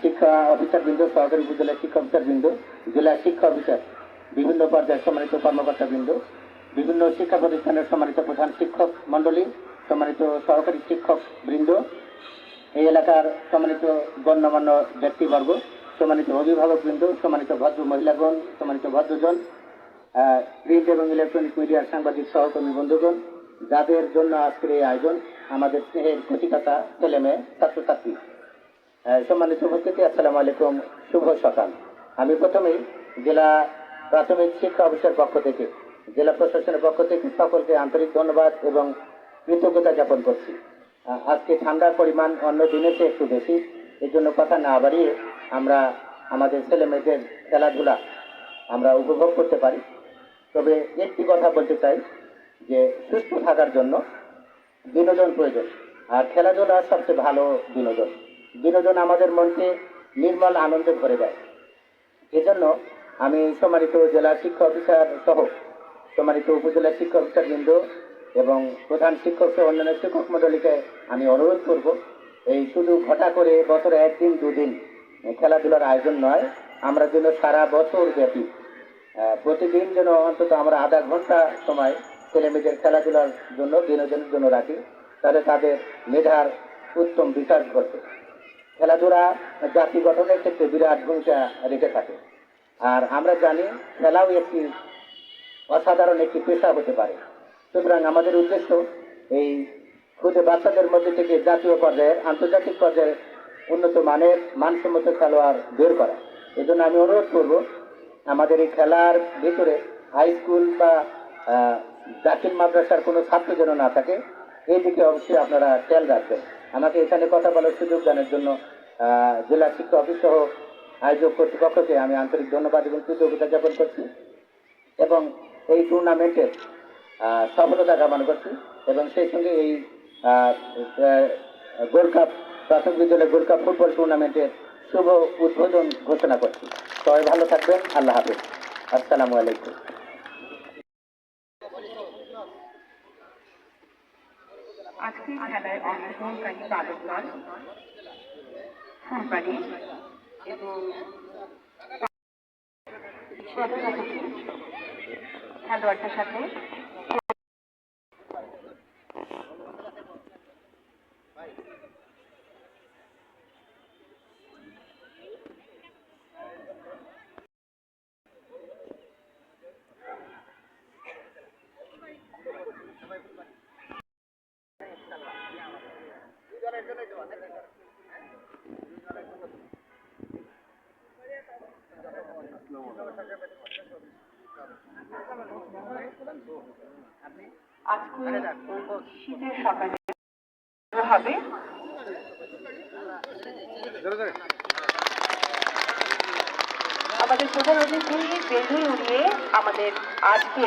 শিক্ষা অফিসারবৃন্দ, সহকারী উপজেলা শিক্ষা অফিসারবৃন্দ, জেলা শিক্ষা অফিসার, বিভিন্ন পর্যায়ের সম্মানিত কর্মকর্তাবৃন্দ, বিভিন্ন শিক্ষা প্রতিষ্ঠানের সম্মানিত প্রধান শিক্ষক মণ্ডলী, সম্মানিত সহকারী শিক্ষক বৃন্দ, এই এলাকার সম্মানিত গণ্যমান্য ব্যক্তিবর্গ, সম্মানিত অভিভাবকবৃন্দ, সম্মানিত ভদ্র মহিলাগণ, সম্মানিত ভদ্রজন, প্রিন্ট এবং ইলেকট্রনিক মিডিয়ার সাংবাদিক সহকর্মী বন্ধুগণ, যাদের জন্য আজকের এই আয়োজন, আমাদের স্নেহের কচিকাতা ছেলেমেয়ে, ছাত্রছাত্রী, সম্মানিত উপস্থিতি, আসসালামু আলাইকুম, শুভ সকাল। আমি প্রথমেই জেলা প্রাথমিক শিক্ষা অফিসের পক্ষ থেকে, জেলা প্রশাসনের পক্ষ থেকে সকলকে আন্তরিক ধন্যবাদ এবং কৃতজ্ঞতা জ্ঞাপন করছি। আজকে ঠান্ডার পরিমাণ অন্য দিনের চেয়ে একটু বেশি, এই জন্য কথা না বাড়িয়ে আমরা আমাদের ছেলেমেয়েদের খেলাধুলা আমরা উপভোগ করতে পারি। তবে একটি কথা বলতে চাই যে সুস্থ থাকার জন্য বিনোদন প্রয়োজন, আর খেলাধুলা সবচেয়ে ভালো বিনোদন। বিনোদন আমাদের মনকে নির্মল আনন্দে ভরে দেয়। এজন্য আমি সম্মানিত জেলা শিক্ষা অফিসার সহ সম্মানিত উপজেলা শিক্ষা অফিসারবৃন্দ এবং প্রধান শিক্ষক সহ অন্যান্য শিক্ষক মণ্ডলীকে আমি অনুরোধ করব, এই শুধু ঘটা করে বছরে একদিন দুদিন খেলাধুলার আয়োজন নয়, আমরা যেন সারা বছর ব্যাপী প্রতিদিন যেন অন্তত আমরা আধা ঘন্টা সময় ছেলেমেয়েদের খেলাধুলার জন্য, বিনোদনের জন্য রাখি, তাহলে তাদের মেধার উত্তম বিকাশ ঘটবে। খেলাধুলা জাতি গঠনের ক্ষেত্রে বিরাট ভূমিকা রেখে থাকে। আর আমরা জানি খেলাও একটি অসাধারণ একটি পেশা হতে পারে। সুতরাং আমাদের উদ্দেশ্য এই খুদে বাচ্চাদের মধ্যে থেকে জাতীয় পর্যায়ের, আন্তর্জাতিক পর্যায়ে উন্নত মানের মানসম্মত খেলোয়াড় বের করা। এজন্য আমি অনুরোধ করব, আমাদের এই খেলার ভিতরে হাই স্কুল বা দাখিল মাদ্রাসার কোনো ছাত্র যেন না থাকে, এই দিকে অবশ্যই আপনারা খেয়াল রাখবেন। আমাকে এখানে কথা বলার সুযোগ দানের জন্য জেলা শিক্ষা অফিস সহ আয়োজক কর্তৃপক্ষকে আমি আন্তরিক ধন্যবাদ এবং কৃতজ্ঞতা জ্ঞাপন করছি এবং এই টুর্নামেন্টের সফলতা কামনা করছি এবং সেই সঙ্গে এই গোল্ড কাপ, প্রাথমিক বিদ্যালয় গোল্ড কাপ ফুটবল টুর্নামেন্টের শুভ উদ্বোধন ঘোষণা করছি। সবাই ভালো থাকবেন, আল্লাহ হাফেজ, আসসালামু আলাইকুম। আজকে খেলায় অংশগ্রহণকারী বালক দল, ফুলবাড়ি এবং খেলোয়াড়দের সাথে আজকে শীতের সকালে হবে আমাদের প্রধান অতিথি বেলুন উড়িয়ে আমাদের আজকে